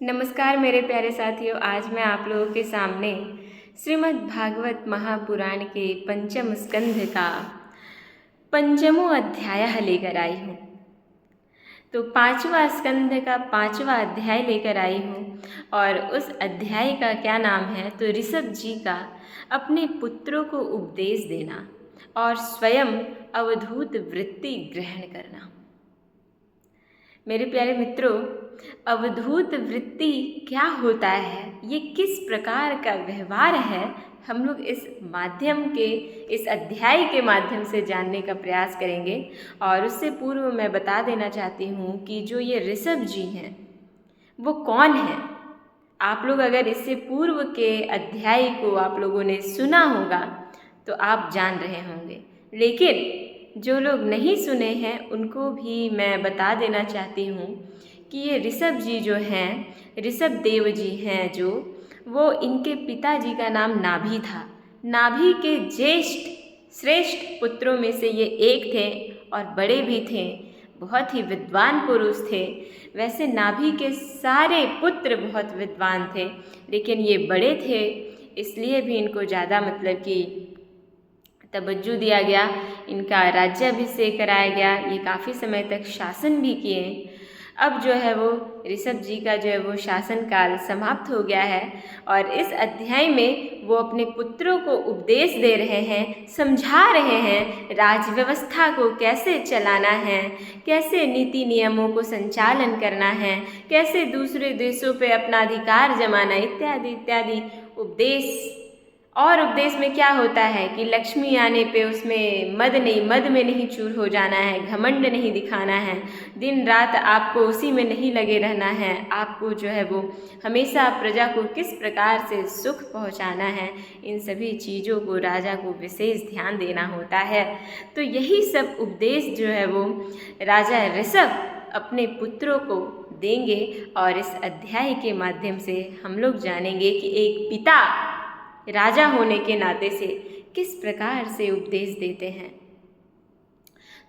नमस्कार मेरे प्यारे साथियों। आज मैं आप लोगों के सामने श्रीमद् भागवत महापुराण के पंचम स्कंध का पंचमों अध्याय लेकर आई हूँ। तो पांचवा स्कंध का पांचवा अध्याय लेकर आई हूँ और उस अध्याय का क्या नाम है तो ऋषभ जी का अपने पुत्रों को उपदेश देना और स्वयं अवधूत वृत्ति ग्रहण करना। मेरे प्यारे मित्रों, अवधूत वृत्ति क्या होता है, ये किस प्रकार का व्यवहार है, हम लोग इस अध्याय के माध्यम से जानने का प्रयास करेंगे। और उससे पूर्व मैं बता देना चाहती हूँ कि जो ये ऋषभ जी हैं वो कौन है। आप लोग अगर इससे पूर्व के अध्याय को आप लोगों ने सुना होगा तो आप जान रहे होंगे, लेकिन जो लोग नहीं सुने हैं उनको भी मैं बता देना चाहती हूँ कि ये ऋषभ जी जो हैं, ऋषभ देव जी हैं जो, वो इनके पिताजी का नाम नाभि था। नाभि के ज्येष्ठ श्रेष्ठ पुत्रों में से ये एक थे और बड़े भी थे, बहुत ही विद्वान पुरुष थे। वैसे नाभि के सारे पुत्र बहुत विद्वान थे, लेकिन ये बड़े थे इसलिए भी इनको ज़्यादा तवज्जो दिया गया, इनका राज्याभिषेक कराया गया। ये काफ़ी समय तक शासन भी किए। अब जो है वो ऋषभ जी का जो है वो शासन काल समाप्त हो गया है और इस अध्याय में वो अपने पुत्रों को उपदेश दे रहे हैं, समझा रहे हैं राज व्यवस्था को कैसे चलाना है, कैसे नीति नियमों को संचालन करना है, कैसे दूसरे देशों पे अपना अधिकार जमाना, इत्यादि इत्यादि उपदेश। और उपदेश में क्या होता है कि लक्ष्मी आने पे उसमें मद में नहीं चूर हो जाना है, घमंड नहीं दिखाना है, दिन रात आपको उसी में नहीं लगे रहना है, आपको जो है वो हमेशा प्रजा को किस प्रकार से सुख पहुंचाना है, इन सभी चीज़ों को राजा को विशेष ध्यान देना होता है। तो यही सब उपदेश जो है वो राजा ऋषभ अपने पुत्रों को देंगे और इस अध्याय के माध्यम से हम लोग जानेंगे कि एक पिता राजा होने के नाते से किस प्रकार से उपदेश देते हैं।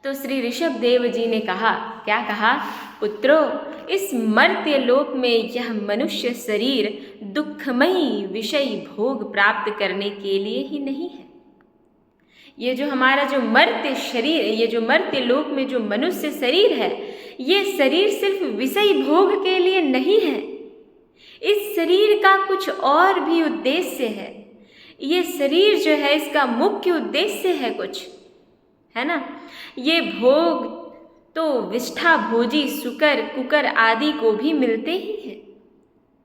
तो श्री ऋषभ देव जी ने कहा, क्या कहा? पुत्रों, इस मर्त्य लोक में यह मनुष्य शरीर दुखमयी विषय भोग प्राप्त करने के लिए ही नहीं है। ये जो हमारा जो मर्त्य शरीर, ये जो मर्त्य लोक में जो मनुष्य शरीर है, ये शरीर सिर्फ विषय भोग के लिए नहीं है। इस शरीर का कुछ और भी उद्देश्य है। ये शरीर जो है इसका मुख्य उद्देश्य है कुछ, है ना। ये भोग तो विष्ठा भोजी सुकर कुकर आदि को भी मिलते ही हैं।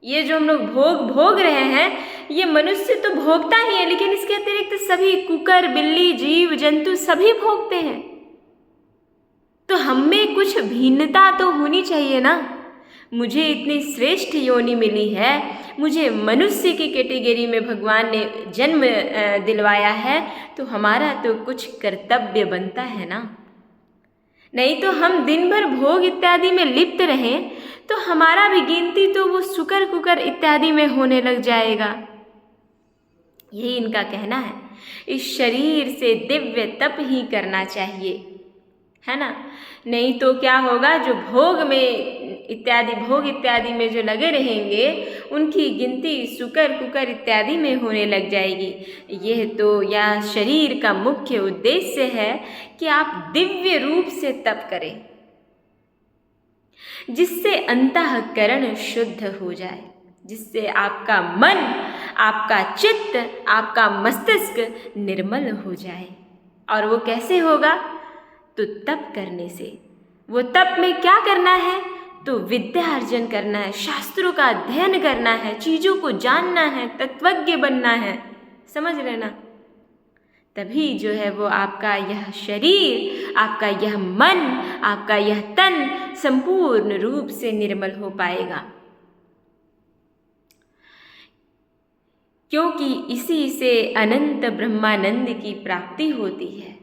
ये जो हम लोग भोग रहे हैं, ये मनुष्य तो भोगता ही है, लेकिन इसके अतिरिक्त सभी कुकर, बिल्ली, जीव जंतु सभी भोगते हैं। तो हम में कुछ भिन्नता तो होनी चाहिए ना। मुझे इतनी श्रेष्ठ योनि मिली है, मुझे मनुष्य की कैटेगरी में भगवान ने जन्म दिलवाया है, तो हमारा तो कुछ कर्तव्य बनता है ना। नहीं तो हम दिन भर भोग इत्यादि में लिप्त रहें तो हमारा भी गिनती तो वो शुकर कुकर इत्यादि में होने लग जाएगा। यही इनका कहना है। इस शरीर से दिव्य तप ही करना चाहिए, है ना। नहीं तो क्या होगा, जो भोग इत्यादि में जो लगे रहेंगे उनकी गिनती शुकर कुकर इत्यादि में होने लग जाएगी। यह शरीर का मुख्य उद्देश्य है कि आप दिव्य रूप से तप करें, जिससे अंतःकरण शुद्ध हो जाए, जिससे आपका मन, आपका चित्त, आपका मस्तिष्क निर्मल हो जाए। और वो कैसे होगा? तो तप करने से। वो तप में क्या करना है? तो विद्या अर्जन करना है, शास्त्रों का अध्ययन करना है, चीज़ों को जानना है, तत्वज्ञ बनना है, समझ लेना। तभी जो है वो आपका यह शरीर, आपका यह मन, आपका यह तन संपूर्ण रूप से निर्मल हो पाएगा। क्योंकि इसी से अनंत ब्रह्मानंद की प्राप्ति होती है।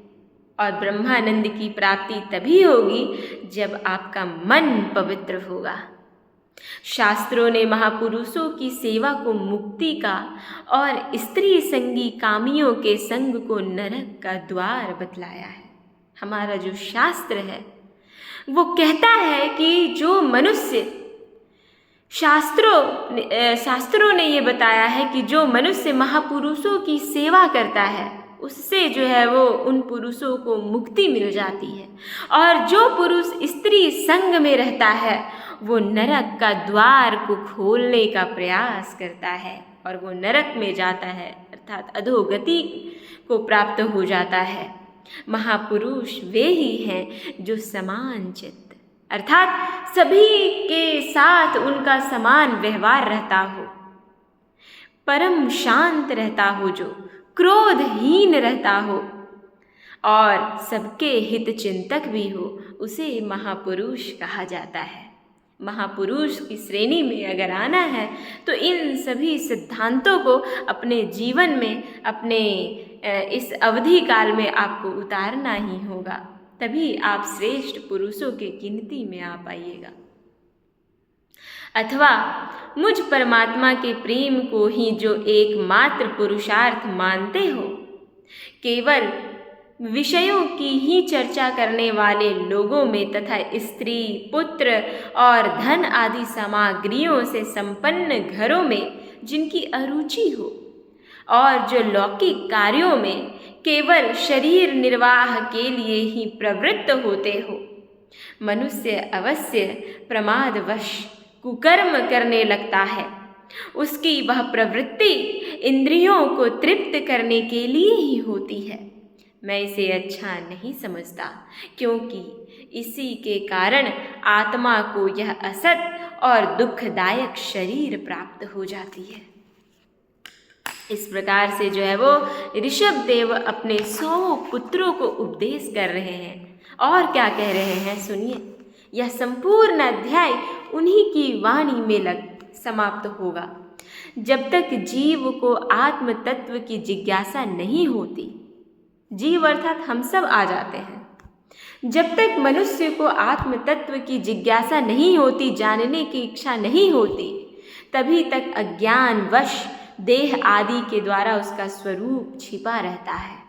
और ब्रह्मानंद की प्राप्ति तभी होगी जब आपका मन पवित्र होगा। शास्त्रों ने महापुरुषों की सेवा को मुक्ति का और स्त्री संगी कामियों के संग को नरक का द्वार बतलाया है। हमारा जो शास्त्र है वो कहता है कि जो मनुष्य शास्त्रों ने ये बताया है कि जो मनुष्य महापुरुषों की सेवा करता है उससे जो है वो उन पुरुषों को मुक्ति मिल जाती है, और जो पुरुष स्त्री संग में रहता है वो नरक का द्वार को खोलने का प्रयास करता है और वो नरक में जाता है, अर्थात अधोगति को प्राप्त हो जाता है। महापुरुष वे ही हैं जो समान चित्त, अर्थात सभी के साथ उनका समान व्यवहार रहता हो, परम शांत रहता हो, जो क्रोधहीन रहता हो और सबके हित चिंतक भी हो, उसे महापुरुष कहा जाता है। महापुरुष की श्रेणी में अगर आना है तो इन सभी सिद्धांतों को अपने जीवन में, अपने इस अवधि काल में आपको उतारना ही होगा, तभी आप श्रेष्ठ पुरुषों के गिनती में आ पाइएगा। अथवा मुझ परमात्मा के प्रेम को ही जो एकमात्र पुरुषार्थ मानते हो, केवल विषयों की ही चर्चा करने वाले लोगों में तथा स्त्री, पुत्र और धन आदि सामग्रियों से संपन्न घरों में जिनकी अरुचि हो, और जो लौकिक कार्यों में केवल शरीर निर्वाह के लिए ही प्रवृत्त होते हो, मनुष्य अवश्य प्रमादवश कुकर्म करने लगता है। उसकी वह प्रवृत्ति इंद्रियों को तृप्त करने के लिए ही होती है। मैं इसे अच्छा नहीं समझता, क्योंकि इसी के कारण आत्मा को यह असत और दुखदायक शरीर प्राप्त हो जाती है। इस प्रकार से जो है वो ऋषभ देव अपने 100 पुत्रों को उपदेश कर रहे हैं, और क्या कह रहे हैं सुनिए। यह संपूर्ण अध्याय उन्हीं की वाणी में समाप्त होगा। जब तक जीव को आत्म तत्व की जिज्ञासा नहीं होती, जीव अर्थात हम सब आ जाते हैं, जब तक मनुष्य को आत्म तत्व की जिज्ञासा नहीं होती, जानने की इच्छा नहीं होती, तभी तक अज्ञानवश देह आदि के द्वारा उसका स्वरूप छिपा रहता है,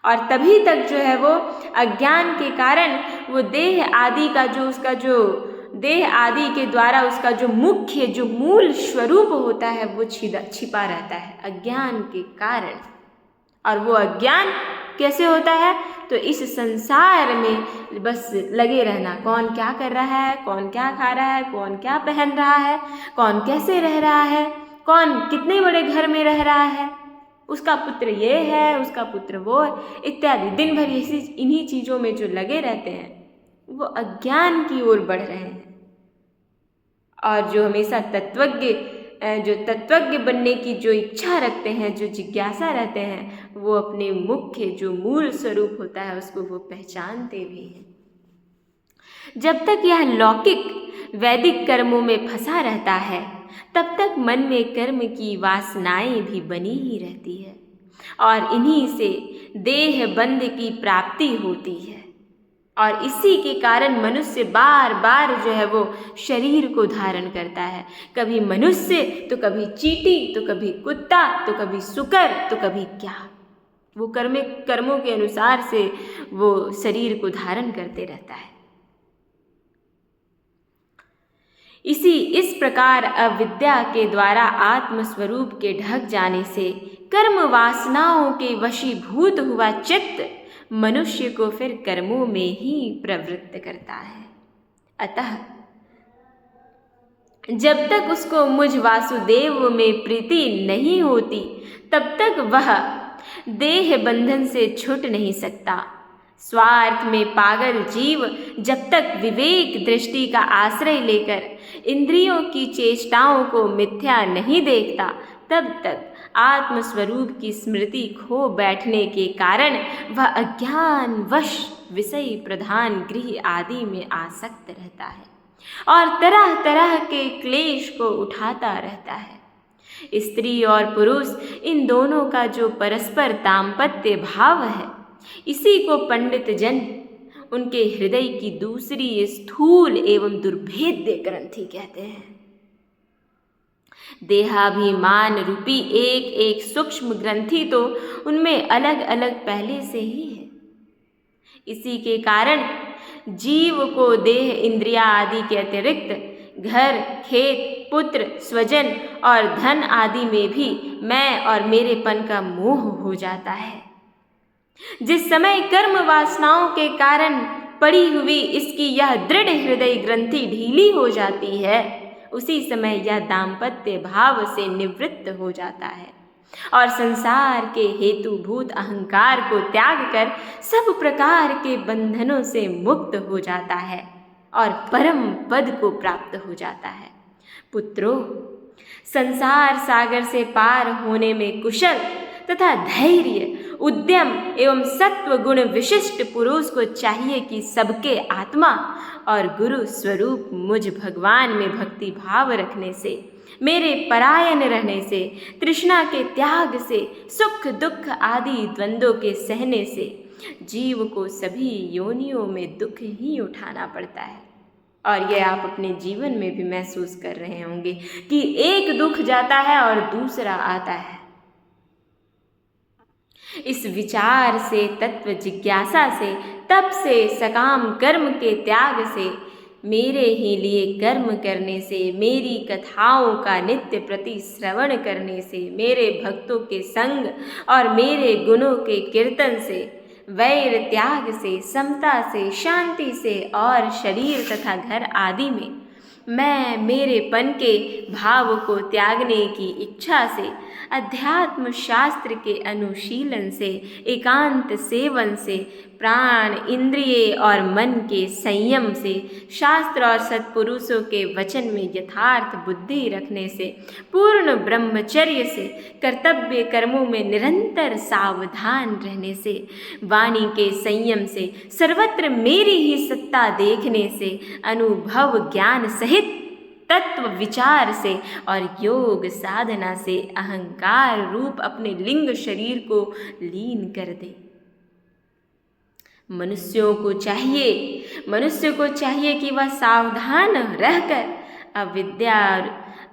और तभी तक जो है वो अज्ञान के कारण वो देह आदि का देह आदि के द्वारा उसका जो मुख्य, जो मूल स्वरूप होता है वो छिपा रहता है अज्ञान के कारण। और वो अज्ञान कैसे होता है? तो इस संसार में बस लगे रहना, कौन क्या कर रहा है, कौन क्या खा रहा है, कौन क्या पहन रहा है, कौन कैसे रह रहा है, कौन कितने बड़े घर में रह रहा है, उसका पुत्र ये है, उसका पुत्र वो है, इत्यादि। दिन भर इन्हीं चीज़ों में जो लगे रहते हैं वो अज्ञान की ओर बढ़ रहे हैं। और जो हमेशा तत्वज्ञ बनने की जो इच्छा रखते हैं, जो जिज्ञासा रहते हैं, वो अपने मुख्य जो मूल स्वरूप होता है उसको वो पहचानते भी हैं। जब तक यह लौकिक वैदिक कर्मों में फंसा रहता है, तब तक मन में कर्म की वासनाएं भी बनी ही रहती है, और इन्हीं से देह बंध की प्राप्ति होती है। और इसी के कारण मनुष्य बार बार जो है वो शरीर को धारण करता है, कभी मनुष्य तो कभी चींटी, तो कभी कुत्ता, तो कभी सुकर, तो कभी क्या। वो कर्मों के अनुसार से वो शरीर को धारण करते रहता है। इस प्रकार अविद्या के द्वारा आत्मस्वरूप के ढक जाने से कर्म वासनाओं के वशीभूत हुआ चित्त मनुष्य को फिर कर्मों में ही प्रवृत्त करता है। अतः जब तक उसको मुझ वासुदेव में प्रीति नहीं होती, तब तक वह देह बंधन से छूट नहीं सकता। स्वार्थ में पागल जीव जब तक विवेक दृष्टि का आश्रय लेकर इंद्रियों की चेष्टाओं को मिथ्या नहीं देखता, तब तक आत्मस्वरूप की स्मृति खो बैठने के कारण वह अज्ञानवश विषय प्रधान गृह आदि में आसक्त रहता है और तरह तरह के क्लेश को उठाता रहता है। स्त्री और पुरुष इन दोनों का जो परस्पर दाम्पत्य भाव है, इसी को पंडित जन उनके हृदय की दूसरी स्थूल एवं दुर्भेद्य ग्रंथि कहते हैं। देहाभिमान रूपी एक एक सूक्ष्म ग्रंथि तो उनमें अलग अलग पहले से ही है। इसी के कारण जीव को देह इंद्रिया आदि के अतिरिक्त घर, खेत, पुत्र, स्वजन और धन आदि में भी मैं और मेरेपन का मोह हो जाता है। जिस समय कर्म वासनाओं के कारण पड़ी हुई इसकी यह दृढ़ हृदय ग्रंथि ढीली हो जाती है, उसी समय यह दाम्पत्य भाव से निवृत्त हो जाता है और संसार के हेतुभूत अहंकार को त्याग कर सब प्रकार के बंधनों से मुक्त हो जाता है और परम पद को प्राप्त हो जाता है। पुत्रों, संसार सागर से पार होने में कुशल तथा धैर्य, उद्यम एवं सत्व गुण विशिष्ट पुरुष को चाहिए कि सबके आत्मा और गुरु स्वरूप मुझ भगवान में भक्ति भाव रखने से, मेरे परायण रहने से, तृष्णा के त्याग से, सुख दुख आदि द्वंद्वों के सहने से जीव को सभी योनियों में दुख ही उठाना पड़ता है। और यह आप अपने जीवन में भी महसूस कर रहे होंगे कि एक दुख जाता है और दूसरा आता है। इस विचार से, तत्व जिज्ञासा से, तप से, सकाम कर्म के त्याग से, मेरे ही लिए कर्म करने से, मेरी कथाओं का नित्य प्रति श्रवण करने से, मेरे भक्तों के संग और मेरे गुणों के कीर्तन से, वैर त्याग से, समता से, शांति से और शरीर तथा घर आदि में मैं मेरेपन के भाव को त्यागने की इच्छा से, अध्यात्म शास्त्र के अनुशीलन से, एकांत सेवन से, प्राण, इंद्रिय और मन के संयम से, शास्त्र और सत्पुरुषों के वचन में यथार्थ बुद्धि रखने से, पूर्ण ब्रह्मचर्य से, कर्तव्य कर्मों में निरंतर सावधान रहने से, वाणी के संयम से, सर्वत्र मेरी ही सत्ता देखने से, अनुभव ज्ञान सहित तत्व विचार से और योग साधना से अहंकार रूप अपने लिंग शरीर को लीन कर दे। मनुष्य को चाहिए कि वह सावधान रहकर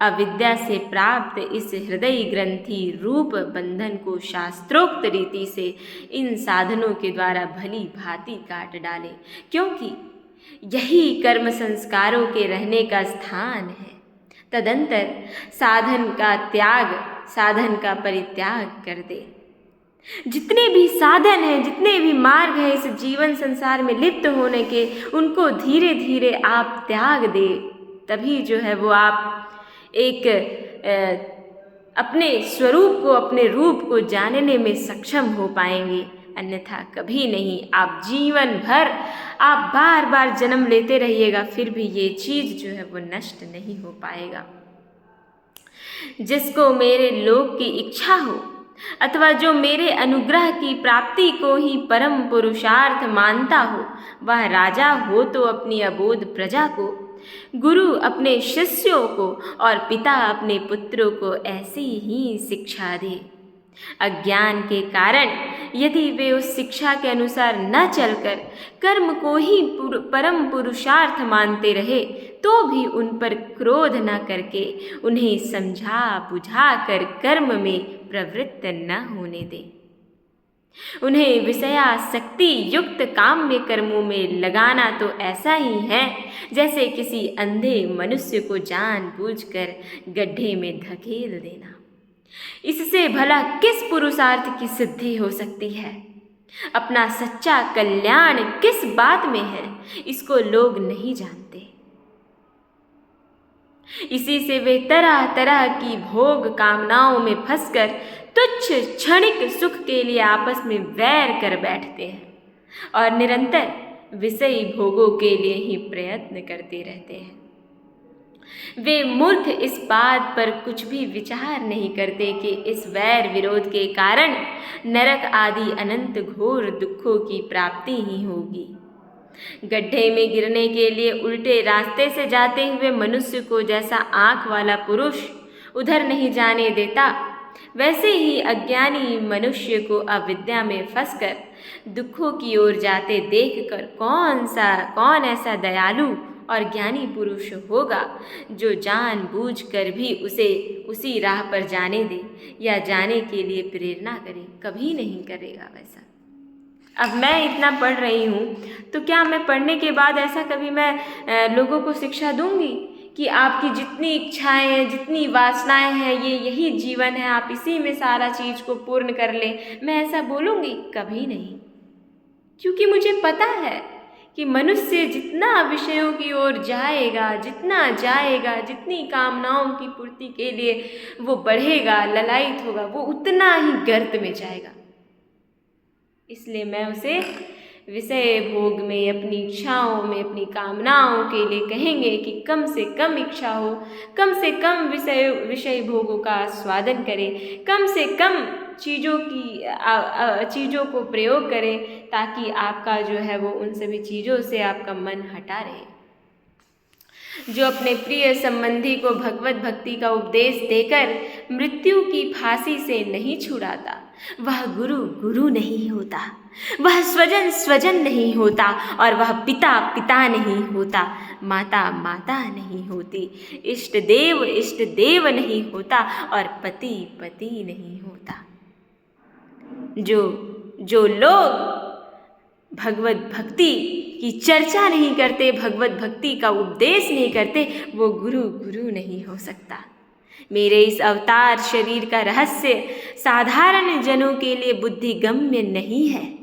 अविद्या से प्राप्त इस हृदय ग्रंथि रूप बंधन को शास्त्रोक्त रीति से इन साधनों के द्वारा भली भांति काट डाले, क्योंकि यही कर्म संस्कारों के रहने का स्थान है। तदंतर साधन का परित्याग कर दे। जितने भी साधन हैं, जितने भी मार्ग हैं इस जीवन संसार में लिप्त होने के, उनको धीरे धीरे आप त्याग दे। तभी जो है वो आप एक अपने स्वरूप को, अपने रूप को जानने में सक्षम हो पाएंगे। अन्यथा कभी नहीं। आप जीवन भर आप बार बार जन्म लेते रहिएगा, फिर भी ये चीज़ जो है वो नष्ट नहीं हो पाएगा। जिसको मेरे लोक की इच्छा हो अथवा जो मेरे अनुग्रह की प्राप्ति को ही परम पुरुषार्थ मानता हो, वह राजा हो तो अपनी अबोध प्रजा को, गुरु अपने शिष्यों को और पिता अपने पुत्रों को ऐसी ही शिक्षा दे। अज्ञान के कारण यदि वे उस शिक्षा के अनुसार न चलकर कर्म को ही परम पुरुषार्थ मानते रहे, तो भी उन पर क्रोध न करके उन्हें समझा बुझा कर कर्म में प्रवृत्त न होने दे। उन्हें विषयासक्ति युक्त काम्य कर्मों में लगाना तो ऐसा ही है जैसे किसी अंधे मनुष्य को जानबूझकर गड्ढे में धकेल देना। इससे भला किस पुरुषार्थ की सिद्धि हो सकती है? अपना सच्चा कल्याण किस बात में है, इसको लोग नहीं जानते। इसी से वे तरह तरह की भोग कामनाओं में फंसकर तुच्छ क्षणिक सुख के लिए आपस में वैर कर बैठते हैं और निरंतर विषयी भोगों के लिए ही प्रयत्न करते रहते हैं। वे मूर्ख इस बात पर कुछ भी विचार नहीं करते कि इस वैर विरोध के कारण नरक आदि अनंत घोर दुखों की प्राप्ति ही होगी। गड्ढे में गिरने के लिए उल्टे रास्ते से जाते हुए मनुष्य को जैसा आँख वाला पुरुष उधर नहीं जाने देता, वैसे ही अज्ञानी मनुष्य को अविद्या में फंसकर दुखों की ओर जाते देखकर कौन ऐसा दयालु और ज्ञानी पुरुष होगा जो जानबूझकर भी उसे उसी राह पर जाने दे या जाने के लिए प्रेरणा करे? कभी नहीं करेगा वैसा। अब मैं इतना पढ़ रही हूँ तो क्या मैं पढ़ने के बाद ऐसा कभी मैं लोगों को शिक्षा दूंगी कि आपकी जितनी इच्छाएं हैं, जितनी वासनाएं हैं, ये यही जीवन है, आप इसी में सारा चीज़ को पूर्ण कर लें, मैं ऐसा बोलूँगी कभी नहीं। क्योंकि मुझे पता है कि मनुष्य जितना विषयों की ओर जाएगा, जितना जाएगा, जितनी कामनाओं की पूर्ति के लिए वो बढ़ेगा, ललायित होगा, वो उतना ही गर्त में जाएगा। इसलिए मैं उसे विषय भोग में, अपनी इच्छाओं में, अपनी कामनाओं के लिए कहेंगे कि कम से कम इच्छा हो, कम से कम विषय भोगों का आस्वादन करें, कम से कम चीज़ों को प्रयोग करें, ताकि आपका जो है वो उन सभी चीज़ों से आपका मन हटा रहे। जो अपने प्रिय संबंधी को भगवत भक्ति का उपदेश देकर मृत्यु की फांसी से नहीं छुड़ाता, वह गुरु गुरु नहीं होता, वह स्वजन स्वजन नहीं होता, और वह पिता पिता नहीं होता, माता माता नहीं होती, इष्ट देव नहीं होता, और पति पति नहीं होता। जो लोग भगवत भक्ति की चर्चा नहीं करते, भगवत भक्ति का उपदेश नहीं करते, वो गुरु गुरु नहीं हो सकता। मेरे इस अवतार शरीर का रहस्य साधारण जनों के लिए बुद्धिगम्य नहीं है।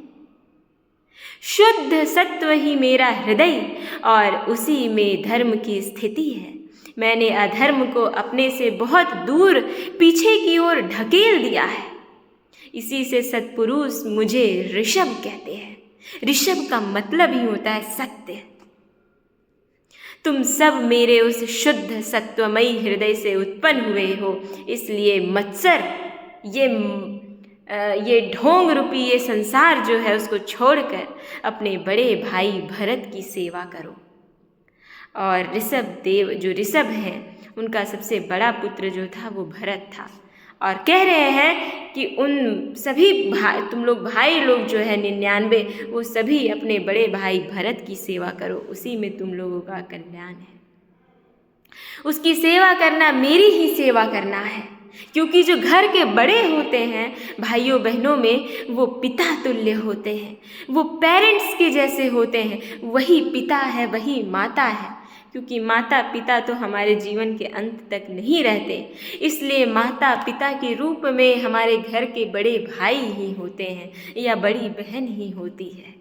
शुद्ध सत्व ही मेरा हृदय, और उसी में धर्म की स्थिति है। मैंने अधर्म को अपने से बहुत दूर पीछे की ओर ढकेल दिया है। इसी से सत्पुरुष मुझे ऋषभ कहते हैं। ऋषभ का मतलब ही होता है सत्य। तुम सब मेरे उस शुद्ध सत्वमयी हृदय से उत्पन्न हुए हो, इसलिए मत्सर, ये ढोंग रूपी ये संसार जो है उसको छोड़कर अपने बड़े भाई भरत की सेवा करो। और ऋषभ हैं, उनका सबसे बड़ा पुत्र जो था वो भरत था, और कह रहे हैं कि उन सभी तुम लोग भाई लोग जो है 99, वो सभी अपने बड़े भाई भरत की सेवा करो, उसी में तुम लोगों का कल्याण है। उसकी सेवा करना मेरी ही सेवा करना है, क्योंकि जो घर के बड़े होते हैं भाइयों बहनों में, वो पिता तुल्य होते हैं, वो पेरेंट्स के जैसे होते हैं। वही पिता है, वही माता है, क्योंकि माता पिता तो हमारे जीवन के अंत तक नहीं रहते, इसलिए माता पिता के रूप में हमारे घर के बड़े भाई ही होते हैं या बड़ी बहन ही होती है।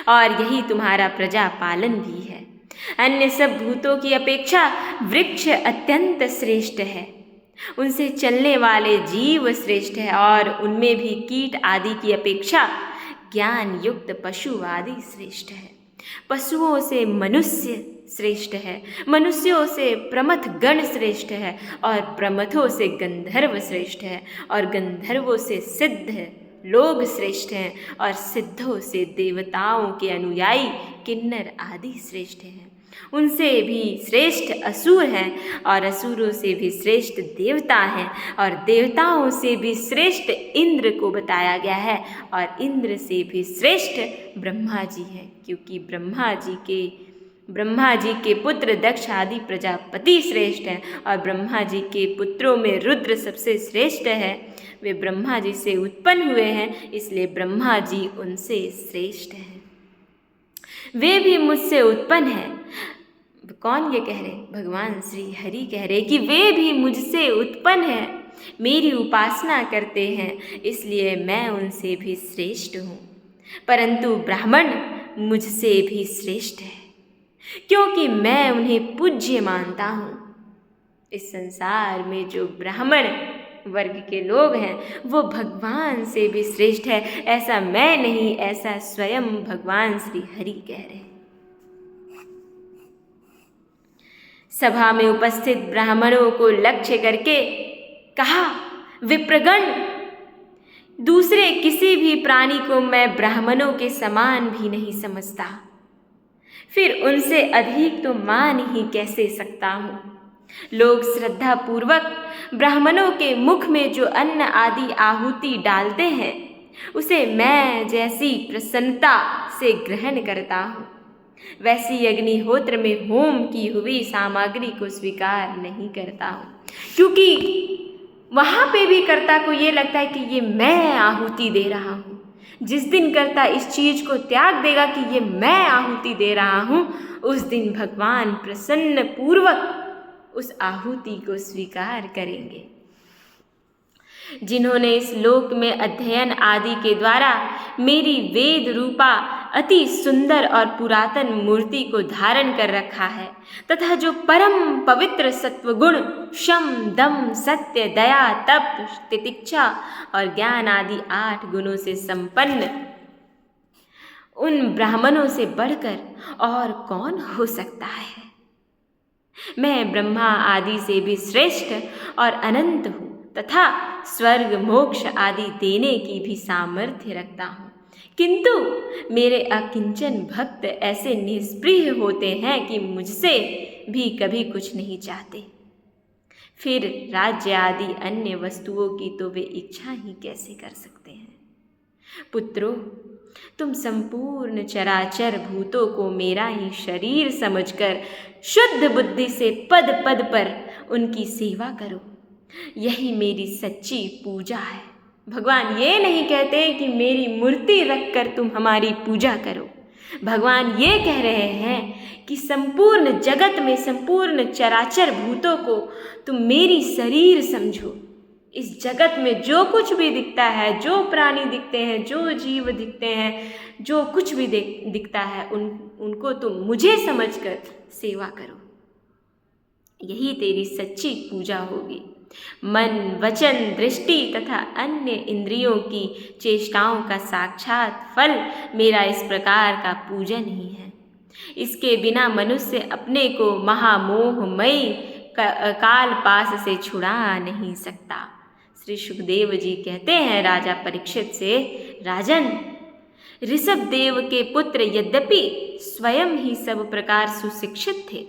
और यही तुम्हारा प्रजा पालन भी है। अन्य सब भूतों की अपेक्षा वृक्ष अत्यंत श्रेष्ठ है, उनसे चलने वाले जीव श्रेष्ठ है, और उनमें भी कीट आदि की अपेक्षा ज्ञान युक्त पशु आदि श्रेष्ठ है। पशुओं से मनुष्य श्रेष्ठ है, मनुष्यों से प्रमथ गण श्रेष्ठ है, और प्रमथों से गंधर्व श्रेष्ठ है, और गंधर्वों से सिद्ध लोग श्रेष्ठ हैं, और सिद्धों से देवताओं के अनुयायी किन्नर आदि श्रेष्ठ हैं। उनसे भी श्रेष्ठ असुर हैं, और असुरों से भी श्रेष्ठ देवता हैं, और देवताओं से भी श्रेष्ठ इंद्र को बताया गया है, और इंद्र से भी श्रेष्ठ ब्रह्मा जी हैं, क्योंकि ब्रह्मा जी के पुत्र दक्ष आदि प्रजापति श्रेष्ठ हैं, और ब्रह्मा जी के पुत्रों में रुद्र सबसे श्रेष्ठ है। वे ब्रह्मा जी से उत्पन्न हुए हैं, इसलिए ब्रह्मा जी उनसे श्रेष्ठ हैं। वे भी मुझसे उत्पन्न हैं। कौन ये कह रहे? भगवान श्री हरि कह रहे कि वे भी मुझसे उत्पन्न हैं, मेरी उपासना करते हैं, इसलिए मैं उनसे भी श्रेष्ठ हूँ। परंतु ब्राह्मण मुझसे भी श्रेष्ठ है, क्योंकि मैं उन्हें पूज्य मानता हूँ। इस संसार में जो ब्राह्मण वर्ग के लोग हैं वो भगवान से भी श्रेष्ठ है। ऐसा मैं नहीं, ऐसा स्वयं भगवान श्री हरि कह रहे हैं। सभा में उपस्थित ब्राह्मणों को लक्ष्य करके कहा, विप्रगण, दूसरे किसी भी प्राणी को मैं ब्राह्मणों के समान भी नहीं समझता, फिर उनसे अधिक तो मान ही कैसे सकता हूँ। लोग श्रद्धा पूर्वक ब्राह्मणों के मुख में जो अन्न आदि आहुति डालते हैं उसे मैं जैसी प्रसन्नता से ग्रहण करता हूँ, वैसी अग्निहोत्र में होम की हुई सामग्री को स्वीकार नहीं करता हूँ, क्योंकि वहाँ पे भी कर्ता को ये लगता है कि ये मैं आहुति दे रहा हूँ। जिस दिन कर्ता इस चीज़ को त्याग देगा कि ये मैं आहुति दे रहा हूँ, उस दिन भगवान प्रसन्न पूर्वक उस आहुति को स्वीकार करेंगे। जिन्होंने इस लोक में अध्ययन आदि के द्वारा मेरी वेद रूपा अति सुंदर और पुरातन मूर्ति को धारण कर रखा है तथा जो परम पवित्र सत्वगुण शम दम सत्य दया तप तितिक्षा और ज्ञान आदि 8 गुणों से संपन्न उन ब्राह्मणों से बढ़कर और कौन हो सकता है। मैं ब्रह्मा आदि से भी श्रेष्ठ और अनंत हूँ तथा स्वर्ग मोक्ष आदि देने की भी सामर्थ्य रखता हूँ, किंतु मेरे अकिंचन भक्त ऐसे निष्प्रिय होते हैं कि मुझसे भी कभी कुछ नहीं चाहते। फिर राज्य आदि अन्य वस्तुओं की तो वे इच्छा ही कैसे कर सकते हैं। पुत्रों, तुम संपूर्ण चराचर भूतों को मेरा ही शरीर समझकर शुद्ध बुद्धि से पद पद पर उनकी सेवा करो। यही मेरी सच्ची पूजा है। भगवान ये नहीं कहते कि मेरी मूर्ति रखकर तुम हमारी पूजा करो। भगवान ये कह रहे हैं कि संपूर्ण जगत में संपूर्ण चराचर भूतों को तुम मेरी शरीर समझो। इस जगत में जो कुछ भी दिखता है, जो प्राणी दिखते हैं, जो जीव दिखते हैं, जो कुछ भी दिखता है उनको तुम मुझे समझकर सेवा करो। यही तेरी सच्ची पूजा होगी। मन वचन दृष्टि तथा अन्य इंद्रियों की चेष्टाओं का साक्षात फल मेरा इस प्रकार का पूजन ही है। इसके बिना मनुष्य अपने को महामोहमयी काल पास से छुड़ा नहीं सकता। श्री सुखदेव जी कहते हैं राजा परीक्षित से, राजन, ऋषभ देव के पुत्र यद्यपि स्वयं ही सब प्रकार सुशिक्षित थे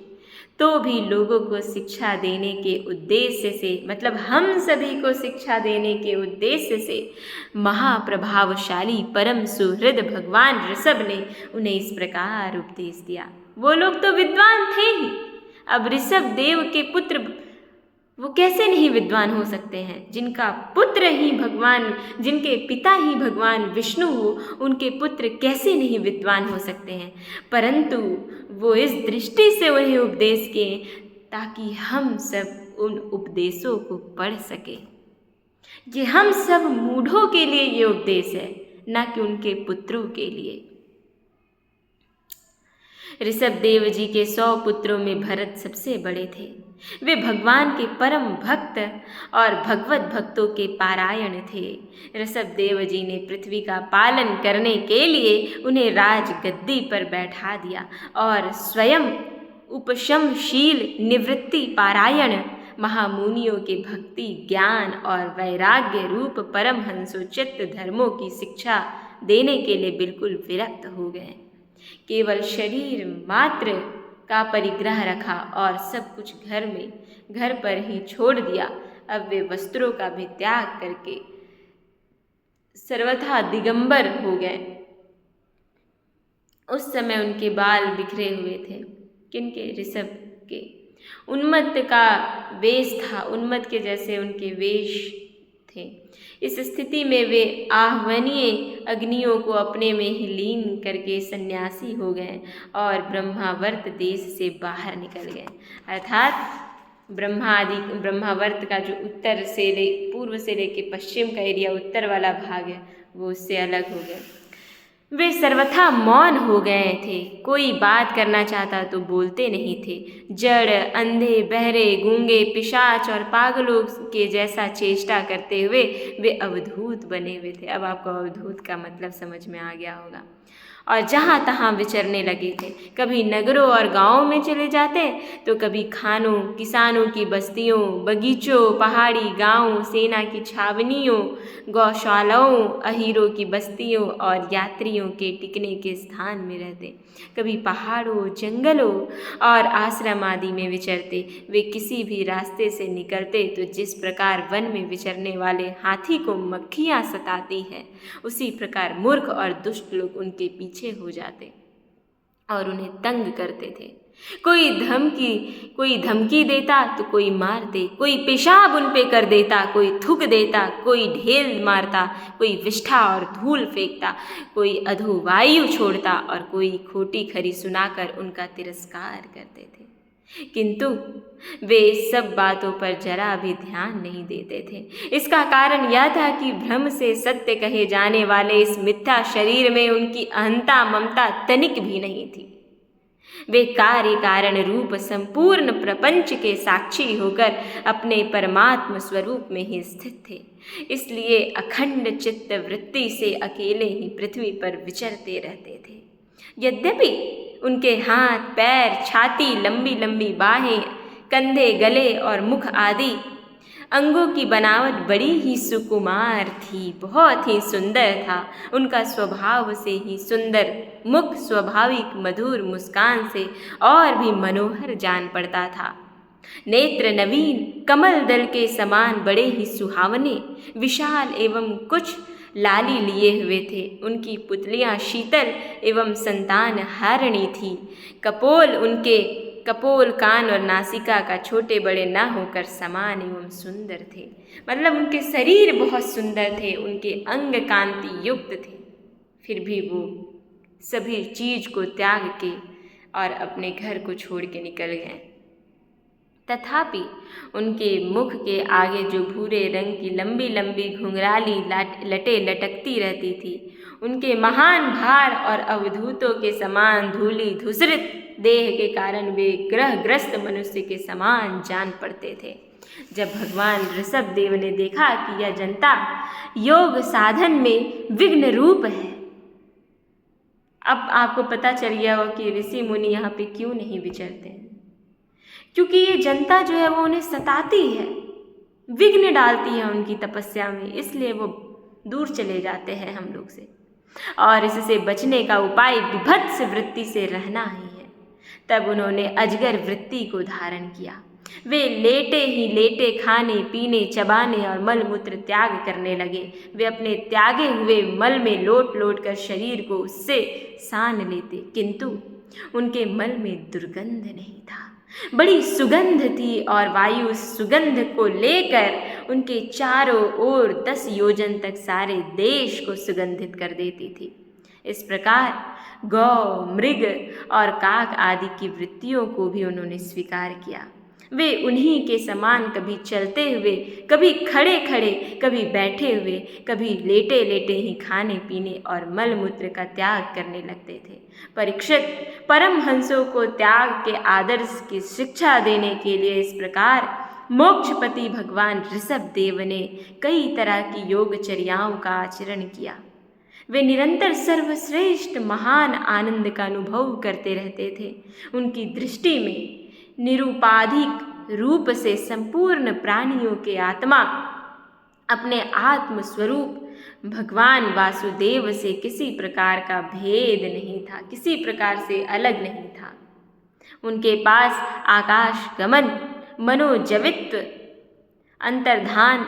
तो भी लोगों को शिक्षा देने के उद्देश्य से, मतलब हम सभी को शिक्षा देने के उद्देश्य से महाप्रभावशाली परम सुहृद भगवान ऋषभ ने उन्हें इस प्रकार उपदेश दिया। वो लोग तो विद्वान थे ही, अब ऋषभ देव के पुत्र वो कैसे नहीं विद्वान हो सकते हैं। जिनका पुत्र ही भगवान, जिनके पिता ही भगवान विष्णु हो, उनके पुत्र कैसे नहीं विद्वान हो सकते हैं। परंतु वो इस दृष्टि से उन्हें उपदेश किए ताकि हम सब उन उपदेशों को पढ़ सकें। ये हम सब मूढ़ों के लिए ये उपदेश है, न कि उनके पुत्रों के लिए। ऋषभ देव जी के 100 पुत्रों में भरत सबसे बड़े थे। वे भगवान के परम भक्त और भगवत भक्तों के पारायण थे। ऋषभ देव जी ने पृथ्वी का पालन करने के लिए उन्हें राज गद्दी पर बैठा दिया और स्वयं उपशमशील निवृत्ति पारायण महामुनियों के भक्ति ज्ञान और वैराग्य रूप परमहंसोचित धर्मों की शिक्षा देने के लिए बिल्कुल विरक्त हो गए। केवल शरीर मात्र का परिग्रह रखा और सब कुछ घर पर ही छोड़ दिया। अब वे वस्त्रों का भी त्याग करके सर्वथा दिगंबर हो गए। उस समय उनके बाल बिखरे हुए थे। किनके? ऋषभ के। उन्मत्त का वेश था, उन्मत्त के जैसे उनके वेश थे। इस स्थिति में वे आह्वनीय अग्नियों को अपने में ही लीन करके सन्यासी हो गए और ब्रह्मावर्त देश से बाहर निकल गए। अर्थात ब्रह्मावर्त का जो उत्तर से पूर्व से लेके पश्चिम का एरिया, उत्तर वाला भाग है, वो उससे अलग हो गए। वे सर्वथा मौन हो गए थे। कोई बात करना चाहता तो बोलते नहीं थे। जड़, अंधे, बहरे, गूंगे, पिशाच और पागलों के जैसा चेष्टा करते हुए वे अवधूत बने हुए थे। अब आपको अवधूत का मतलब समझ में आ गया होगा। और जहाँ तहाँ विचरने लगे थे। कभी नगरों और गांवों में चले जाते तो कभी खानों, किसानों की बस्तियों, बगीचों, पहाड़ी गांवों, सेना की छावनियों, गौशालाओं, अहीरों की बस्तियों और यात्रियों के टिकने के स्थान में रहते। कभी पहाड़ों, जंगलों और आश्रम आदि में विचरते। वे किसी भी रास्ते से निकलते तो जिस प्रकार वन में विचरने वाले हाथी को मक्खियाँ सताती है, उसी प्रकार मूर्ख और दुष्ट लोग उनके पीछे हो जाते और उन्हें तंग करते थे। कोई धमकी देता तो कोई मारते, कोई पेशाब उन पे कर देता, कोई थूक देता, कोई ढेल मारता, कोई विष्ठा और धूल फेंकता, कोई अधोवायु छोड़ता और कोई खोटी खरी सुनाकर उनका तिरस्कार करते थे। किंतु वे सब बातों पर जरा भी ध्यान नहीं देते थे। इसका कारण यह था कि भ्रम से सत्य कहे जाने वाले इस मिथ्या शरीर में उनकी अहंता ममता तनिक भी नहीं थी। वे कार्य कारण रूप संपूर्ण प्रपंच के साक्षी होकर अपने परमात्म स्वरूप में ही स्थित थे। इसलिए अखंड चित्त वृत्ति से अकेले ही पृथ्वी पर विचरते रहते थे। यद्यपि उनके हाथ, पैर, छाती, लंबी लंबी बाहें, कंधे, गले और मुख आदि अंगों की बनावट बड़ी ही सुकुमार थी, बहुत ही सुंदर था। उनका स्वभाव से ही सुंदर मुख स्वाभाविक मधुर मुस्कान से और भी मनोहर जान पड़ता था। नेत्र नवीन कमल दल के समान बड़े ही सुहावने, विशाल एवं कुछ लाली लिए हुए थे। उनकी पुतलियां शीतल एवं संतान हारिणी थी। कपोल, कान और नासिका का छोटे बड़े न होकर समान एवं सुंदर थे। मतलब उनके शरीर बहुत सुंदर थे, उनके अंग कांति युक्त थे। फिर भी वो सभी चीज को त्याग के और अपने घर को छोड़ के निकल गए। तथापि उनके मुख के आगे जो भूरे रंग की लंबी लंबी घुंघराली लटें लटकती रहती थी, उनके महान भार और अवधूतों के समान धूली धूसरित देह के कारण वे ग्रहग्रस्त मनुष्य के समान जान पड़ते थे। जब भगवान ऋषभ देव ने देखा कि यह जनता योग साधन में विघ्न रूप है, अब आपको पता चल गया हो कि ऋषि मुनि यहाँ पे क्यों नहीं विचरते हैं। क्योंकि ये जनता जो है वो उन्हें सताती है, विघ्न डालती है उनकी तपस्या में, इसलिए वो दूर चले जाते हैं हम लोग से। और इससे बचने का उपाय विभत्स वृत्ति से रहना ही है। तब उन्होंने अजगर वृत्ति को धारण किया। वे लेटे ही लेटे खाने पीने चबाने और मल मूत्र त्याग करने लगे। वे अपने त्यागे हुए मल में लोट लोट कर शरीर को उससे सान लेते, किंतु उनके मल में दुर्गंध नहीं था, बड़ी सुगंध थी। और वायु उस सुगंध को लेकर उनके चारों ओर 10 योजन तक सारे देश को सुगंधित कर देती थी। इस प्रकार गौ, मृग और काक आदि की वृत्तियों को भी उन्होंने स्वीकार किया। वे उन्हीं के समान कभी चलते हुए, कभी खड़े खड़े, कभी बैठे हुए, कभी लेटे लेटे ही खाने पीने और मल मूत्र का त्याग करने लगते थे। परीक्षित, परमहंसों को त्याग के आदर्श की शिक्षा देने के लिए इस प्रकार मोक्षपति भगवान ऋषभ देव ने कई तरह की योगचर्याओं का आचरण किया। वे निरंतर सर्वश्रेष्ठ महान आनंद का अनुभव करते रहते थे। उनकी दृष्टि में निरुपाधिक रूप से संपूर्ण प्राणियों के आत्मा अपने आत्म स्वरूप भगवान वासुदेव से किसी प्रकार का भेद नहीं था, किसी प्रकार से अलग नहीं था। उनके पास आकाश गमन, मनोजवित्व, अंतर्धान,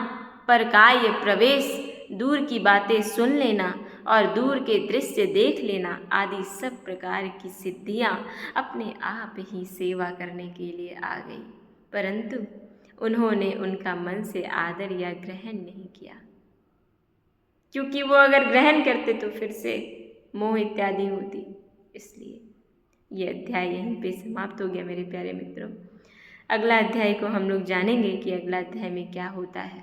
परकाय प्रवेश, दूर की बातें सुन लेना और दूर के दृश्य देख लेना आदि सब प्रकार की सिद्धियां अपने आप ही सेवा करने के लिए आ गई, परंतु उन्होंने उनका मन से आदर या ग्रहण नहीं किया, क्योंकि वो अगर ग्रहण करते तो फिर से मोह इत्यादि होती। इसलिए ये अध्याय यहीं पे समाप्त हो गया मेरे प्यारे मित्रों। अगला अध्याय को हम लोग जानेंगे कि अगला अध्याय में क्या होता है।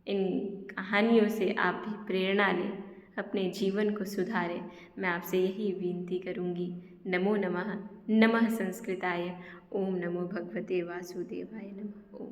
इन कहानियों से आप भी प्रेरणा लें, अपने जीवन को सुधारें। मैं आपसे यही विनती करूँगी। नमो नमः। नमः संस्कृताय। ओम नमो भगवते वासुदेवाय नमः। ओम।